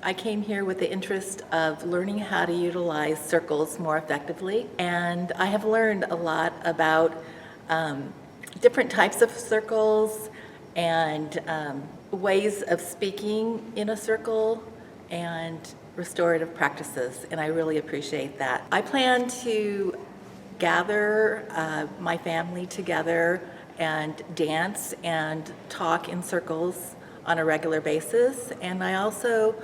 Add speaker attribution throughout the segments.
Speaker 1: I came here with the interest of learning how to utilize circles more effectively, and I have learned a lot about different types of circles and ways of speaking in a circle and restorative practices, and I really appreciate that. I plan to gather my family together and dance and talk in circles on a regular basis, and I also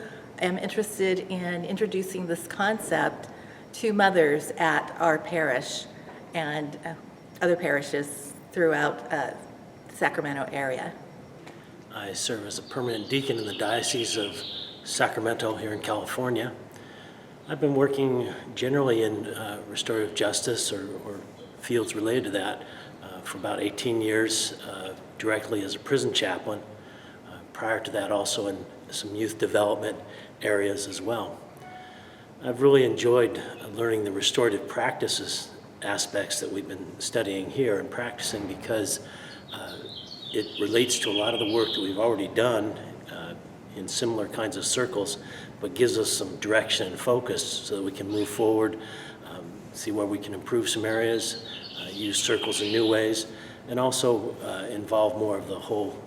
Speaker 1: am interested in introducing this concept to mothers at our parish and other parishes throughout the Sacramento area.
Speaker 2: I serve as a permanent deacon in the Diocese of Sacramento here in California. I've been working generally in restorative justice or fields related to that for about 18 years, directly as a prison chaplain. Prior to that, also in some youth development areas as well. I've really enjoyed learning the restorative practices aspects that we've been studying here and practicing because it relates to a lot of the work that we've already done in similar kinds of circles, but gives us some direction and focus so that we can move forward, see where we can improve some areas, use circles in new ways, and also involve more of the whole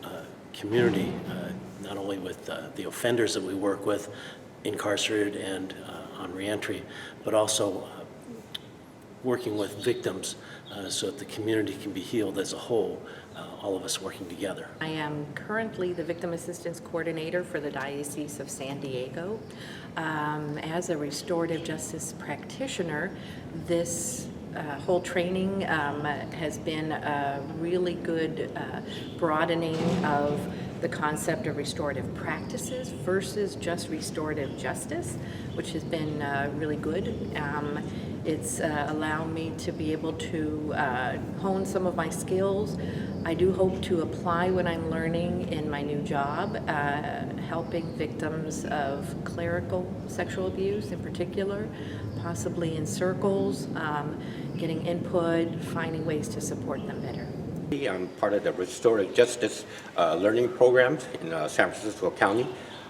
Speaker 2: community, not only with the offenders that we work with, incarcerated and on reentry, but also working with victims so that the community can be healed as a whole, all of us working together.
Speaker 3: I am currently the Victim Assistance Coordinator for the Diocese of San Diego. As a restorative justice practitioner, this whole training has been a really good broadening of the concept of restorative practices versus just restorative justice, which has been really good. It's allowed me to be able to hone some of my skills. I do hope to apply what I'm learning in my new job, helping victims of clerical sexual abuse in particular, possibly in circles, getting input, finding ways to support them better.
Speaker 4: I'm part of the Restorative Justice Learning Programs in San Francisco County.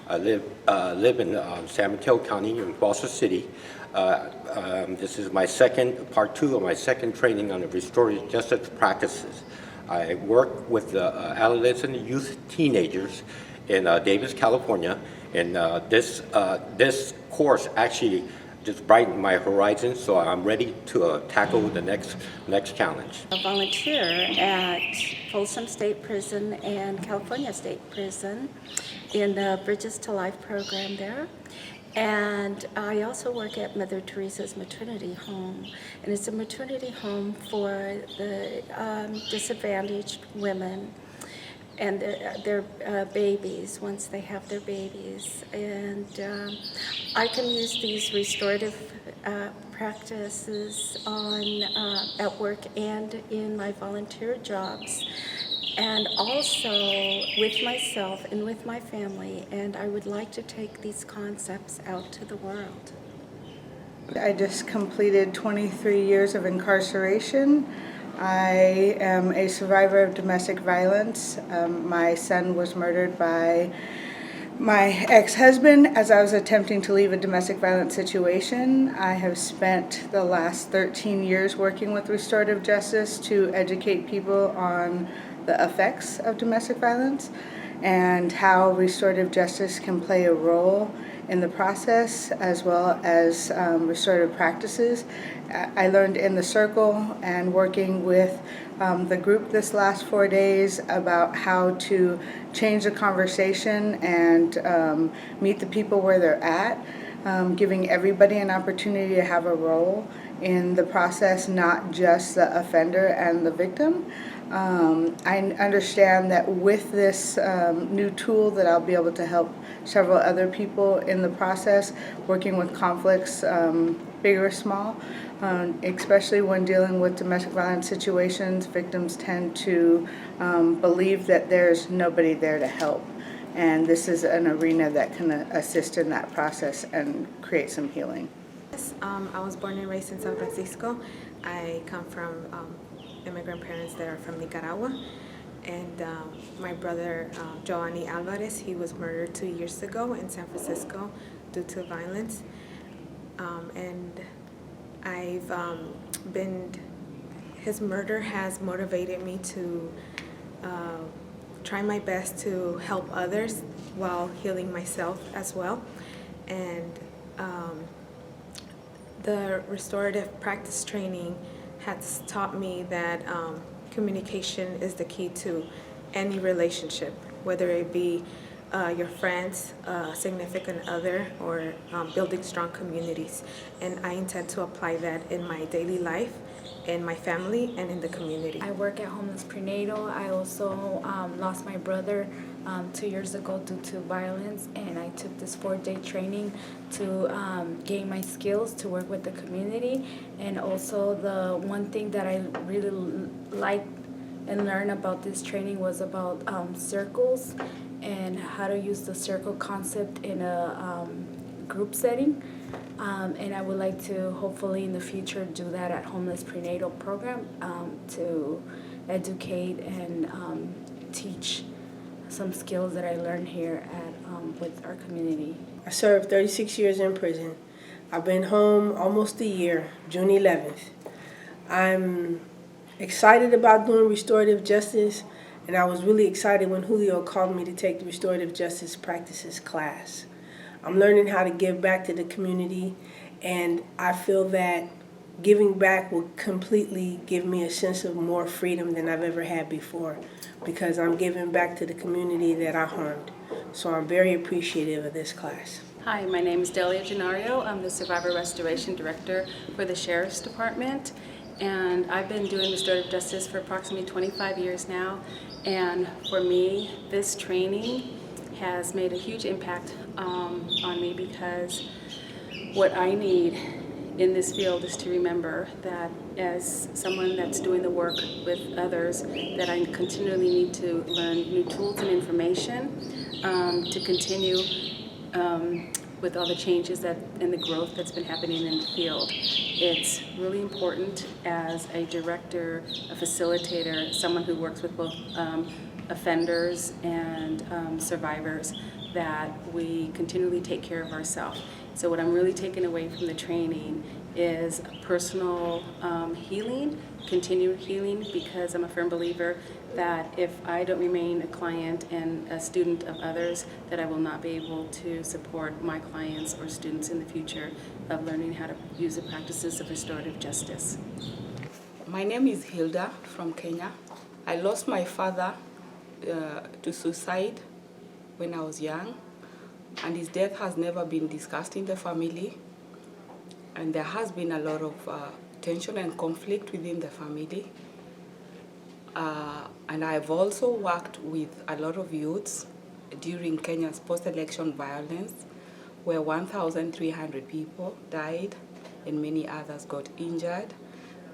Speaker 4: I live in San Mateo County in Foster City. This is my part two of my second training on the restorative justice practices. I work with adolescent youth teenagers in Davis, California, and this course actually just brightened my horizon, so I'm ready to tackle the next challenge.
Speaker 5: I volunteer at Folsom State Prison and California State Prison in the Bridges to Life program there. And I also work at Mother Teresa's maternity home, and it's a maternity home for the disadvantaged women and their babies once they have their babies. And I can use these restorative practices at work and in my volunteer jobs, and also with myself and with my family, and I would like to take these concepts out to the world.
Speaker 6: I just completed 23 years of incarceration. I am a survivor of domestic violence. My son was murdered by my ex-husband as I was attempting to leave a domestic violence situation. I have spent the last 13 years working with restorative justice to educate people on the effects of domestic violence and how restorative justice can play a role in the process, as well as restorative practices. I learned in the circle and working with the group this last 4 days about how to change the conversation and meet the people where they're at, giving everybody an opportunity to have a role in the process, not just the offender and the victim. I understand that with this new tool that I'll be able to help several other people in the process, working with conflicts, big or small, especially when dealing with domestic violence situations. Victims tend to believe that there's nobody there to help, and this is an arena that can assist in that process and create some healing.
Speaker 7: I was born and raised in San Francisco. I come from immigrant parents that are from Nicaragua, and my brother Giovanni Alvarez, he was murdered 2 years ago in San Francisco due to violence. And I've his murder has motivated me to try my best to help others while healing myself as well. And the restorative practice training has taught me that communication is the key to any relationship, whether it be your friends, significant other, or building strong communities. And I intend to apply that in my daily life, in my family, and in the community.
Speaker 8: I work at Homeless Prenatal. I also lost my brother 2 years ago due to violence, and I took this 4-day training to gain my skills to work with the community. And also the one thing that I really liked and learned about this training was about circles and how to use the circle concept in a group setting. And I would like to hopefully in the future do that at Homeless Prenatal Program to educate and teach some skills that I learned here at with our community.
Speaker 9: I served 36 years in prison. I've been home almost a year, June 11th. I'm excited about doing restorative justice, and I was really excited when Julio called me to take the restorative justice practices class. I'm learning how to give back to the community, and I feel that giving back will completely give me a sense of more freedom than I've ever had before, because I'm giving back to the community that I harmed. So I'm very appreciative of this class.
Speaker 10: Hi, my name is Delia Gennaro. I'm the Survivor Restoration Director for the Sheriff's Department, and I've been doing restorative justice for approximately 25 years now. And for me, this training has made a huge impact on me, because what I need in this field is to remember that as someone that's doing the work with others, that I continually need to learn new tools and information to continue with all the changes that and the growth that's been happening in the field. It's really important as a director, a facilitator, someone who works with both offenders and survivors, that we continually take care of ourselves. So what I'm really taking away from the training is personal healing, continued healing, because I'm a firm believer that if I don't remain a client and a student of others, that I will not be able to support my clients or students in the future of learning how to use the practices of restorative justice.
Speaker 11: My name is Hilda from Kenya. I lost my father to suicide when I was young, and his death has never been discussed in the family, and there has been a lot of tension and conflict within the family. And I've also worked with a lot of youths during Kenya's post-election violence, where 1,300 people died and many others got injured.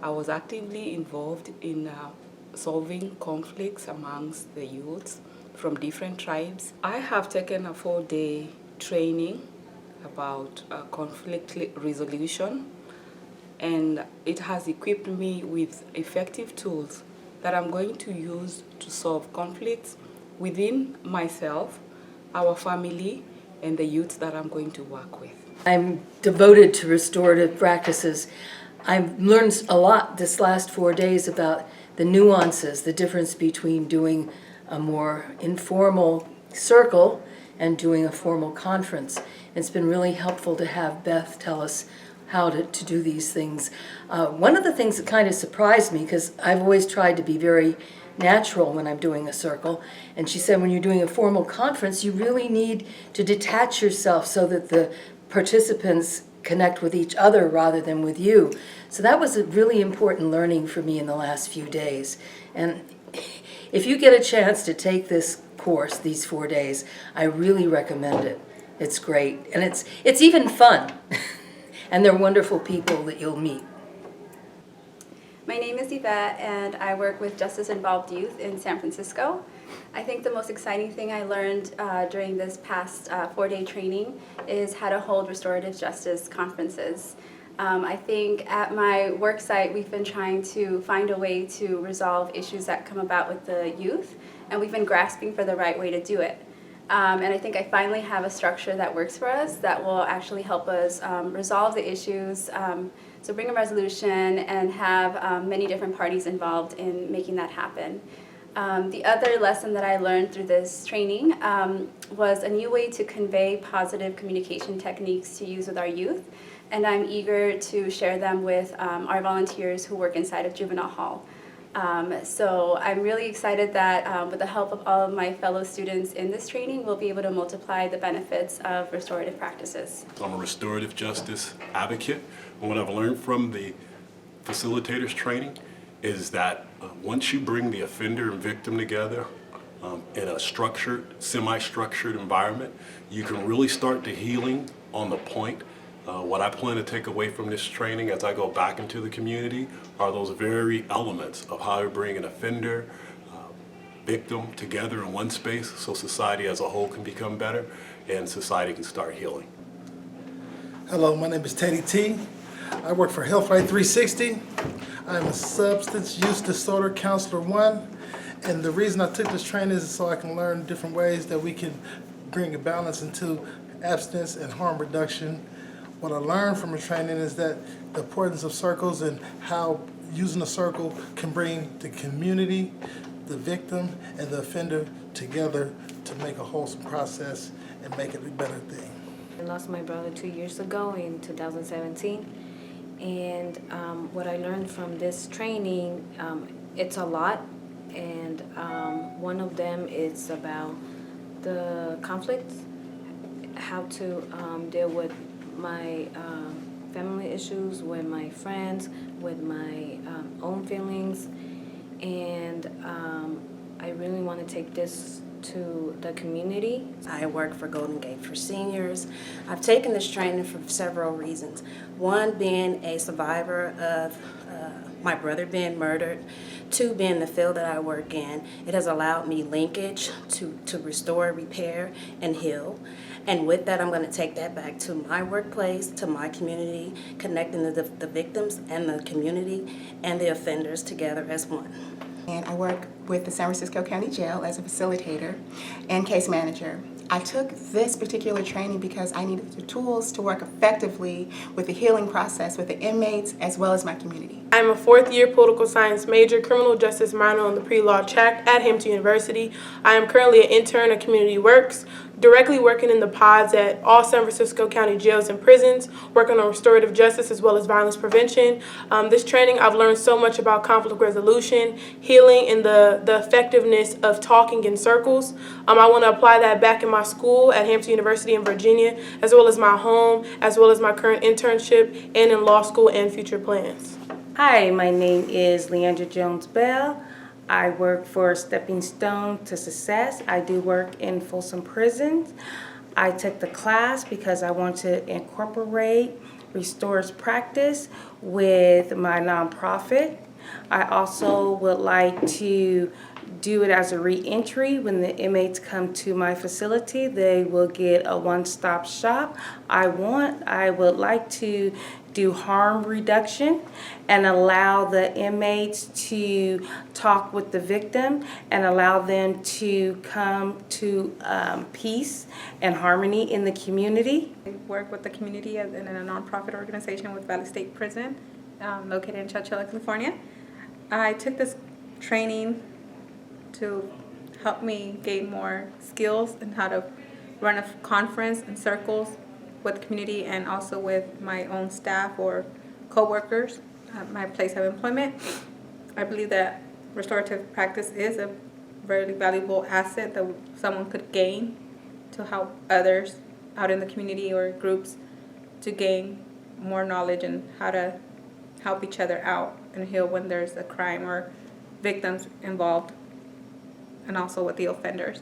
Speaker 11: I was actively involved in solving conflicts amongst the youths from different tribes. I have taken a 4-day training about conflict resolution, and it has equipped me with effective tools that I'm going to use to solve conflicts within myself, our family, and the youth that I'm going to work with.
Speaker 12: I'm devoted to restorative practices. I've learned a lot this last 4 days about the nuances, the difference between doing a more informal circle and doing a formal conference. It's been really helpful to have Beth tell us how to do these things. One of the things that kind of surprised me, because I've always tried to be very natural when I'm doing a circle, and she said when you're doing a formal conference, you really need to detach yourself so that the participants connect with each other rather than with you. So that was a really important learning for me in the last few days. And if you get a chance to take this course, these 4 days, I really recommend it. It's great, and it's even fun. And they're wonderful people that you'll meet.
Speaker 13: My name is Yvette, and I work with Justice Involved Youth in San Francisco. I think the most exciting thing I learned during this past 4-day training is how to hold restorative justice conferences. I think at my work site, we've been trying to find a way to resolve issues that come about with the youth. and we've been grasping for the right way to do it. And I think I finally have a structure that works for us that will actually help us resolve the issues, so bring a resolution and have many different parties involved in making that happen. The other lesson that I learned through this training was a new way to convey positive communication techniques to use with our youth, and I'm eager to share them with our volunteers who work inside of Juvenile Hall. So I'm really excited that with the help of all of my fellow students in this training, we'll be able to multiply the benefits of restorative practices.
Speaker 14: I'm a restorative justice advocate, and what I've learned from the facilitators training is that once you bring the offender and victim together in a structured, semi-structured environment, you can really start the healing on the point. What I plan to take away from this training as I go back into the community are those very elements of how to bring an offender, victim together in one space so society as a whole can become better and society can start healing.
Speaker 15: Hello, my name is Teddy T. I work for Health Right 360. I'm a substance use disorder counselor 1, and the reason I took this training is so I can learn different ways that we can bring a balance into abstinence and harm reduction. What I learned from the training is that the importance of circles and how using a circle can bring the community, the victim, and the offender together to make a wholesome process and make it a better thing.
Speaker 16: I lost my brother 2 years ago in 2017, and what I learned from this training, it's a lot, and one of them is about the conflicts, how to deal with my family issues, with my friends, with my own feelings, and I really want to take this to the community.
Speaker 17: I work for Golden Gate for Seniors. I've taken this training for several reasons. One, being a survivor of my brother being murdered. Two, being the field that I work in. It has allowed me linkage to restore, repair, and heal. And with that, I'm going to take that back to my workplace, to my community, connecting the victims and the community and the offenders together as one.
Speaker 18: And I work with the San Francisco County Jail as a facilitator and case manager. I took this particular training because I needed the tools to work effectively with the healing process with the inmates as well as my community.
Speaker 7: I'm a fourth-year political science major, criminal justice minor on the pre-law track at Hampton University. I am currently an intern at Community Works, directly working in the pods at all San Francisco County jails and prisons, working on restorative justice as well as violence prevention. This training, I've learned so much about conflict resolution, healing, and the effectiveness of talking in circles. I want to apply that back in my school at Hampton University in Virginia, as well as my home, as well as my current internship, and in law school and future plans.
Speaker 16: Hi, my name is Leandra Jones-Bell. I work for Stepping Stone to Success. I do work in Folsom Prisons. I took the class because I want to incorporate restorative practice with my nonprofit. I also would like to do it as a re-entry. When the inmates come to my facility, they will get a one-stop shop. I would like to do harm reduction and allow the inmates to talk with the victim and allow them to come to peace and harmony in the community.
Speaker 19: I work with the community in a nonprofit organization with Valley State Prison, located in Chowchilla, California. I took this training to help me gain more skills in how to run a conference in circles with the community and also with my own staff or co-workers at my place of employment. I believe that restorative practice is a very valuable asset that someone could gain to help others out in the community or groups to gain more knowledge and how to help each other out and heal when there's a crime or victims involved, and also with the offenders.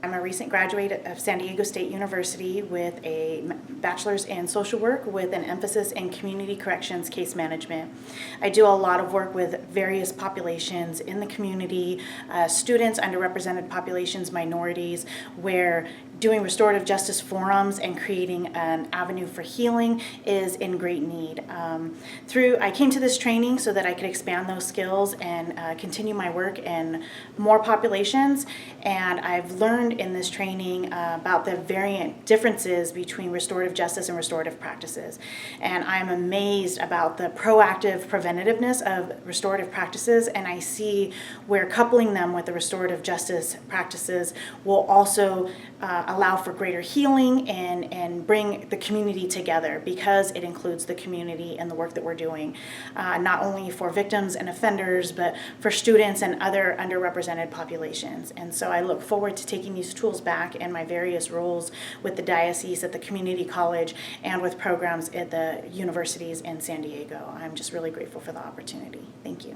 Speaker 20: I'm a recent graduate of San Diego State University with a bachelor's in social work with an emphasis in community corrections case management. I do a lot of work with various populations in the community, students, underrepresented populations, minorities, where doing restorative justice forums and creating an avenue for healing is in great need. I came to this training so that I could expand those skills and continue my work in more populations, and I've learned in this training about the variant differences between restorative justice and restorative practices. And I'm amazed about the proactive preventativeness of restorative practices, and I see where coupling them with the restorative justice practices will also allow for greater healing and bring the community together, because it includes the community and the work that we're doing, not only for victims and offenders, but for students and other underrepresented populations. And so I look forward to taking these tools back in my various roles with the diocese, at the community college, and with programs at the universities in San Diego. I'm just really grateful for the opportunity. Thank you.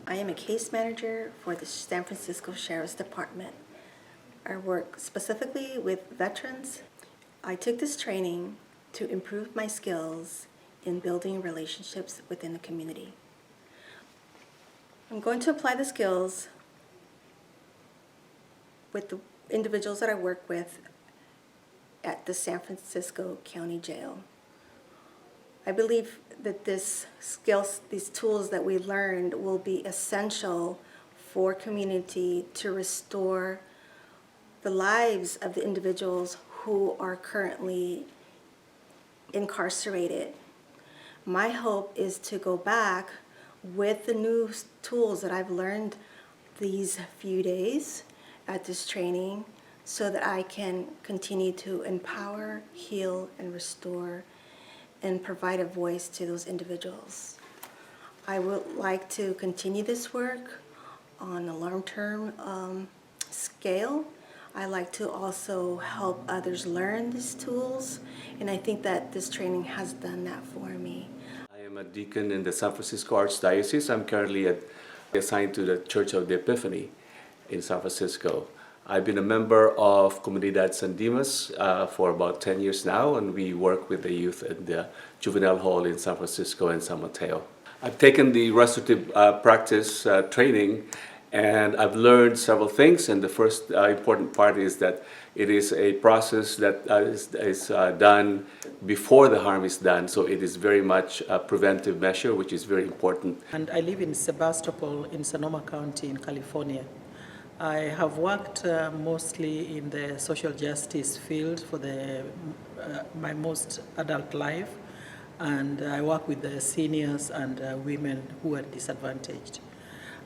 Speaker 21: I am a case manager for the San Francisco Sheriff's Department. I work specifically with veterans. I took this training to improve my skills in building relationships within the community. I'm going to apply the skills with the individuals that I work with at the San Francisco County Jail. I believe that these tools that we learned will be essential for community to restore the lives of the individuals who are currently incarcerated. My hope is to go back with the new tools that I've learned these few days at this training, so that I can continue to empower, heal, and restore, and provide a voice to those individuals. I would like to continue this work on a long-term scale. I like to also help others learn these tools, and I think that this training has done that for me.
Speaker 22: I am a deacon in the San Francisco Archdiocese. I'm currently assigned to the Church of the Epiphany in San Francisco. I've been a member of Comunidad San Dimas for about 10 years now, and we work with the youth at the Juvenile Hall in San Francisco and San Mateo. I've taken the restorative practice training, and I've learned several things, and the first important part is that it is a process that is done before the harm is done, so it is very much a preventive measure, which is very important.
Speaker 23: And I live in Sebastopol in Sonoma County in California. I have worked mostly in the social justice field for my most adult life, and I work with the seniors and women who are disadvantaged.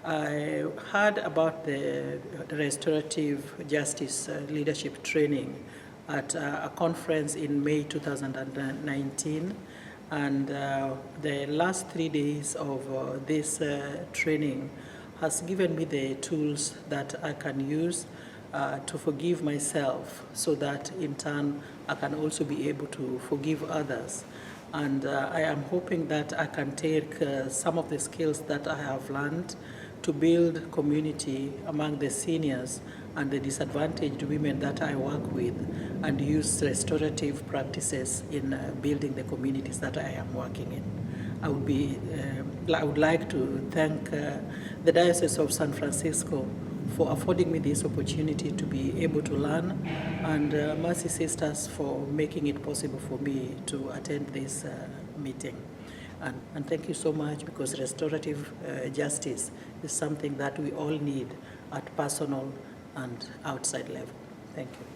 Speaker 23: I heard about the restorative justice leadership training at a conference in May 2019, and the last 3 days of this training has given me the tools that I can use to forgive myself, so that in turn I can also be able to forgive others. And I am hoping that I can take some of the skills that I have learned to build community among the seniors and the disadvantaged women that I work with, and use restorative practices in building the communities that I am working in. I would like to thank the Diocese of San Francisco for affording me this opportunity to be able to learn, and Mercy Sisters for making it possible for me to attend this meeting. And thank you so much, because restorative justice is something that we all need at personal and outside level. Thank you.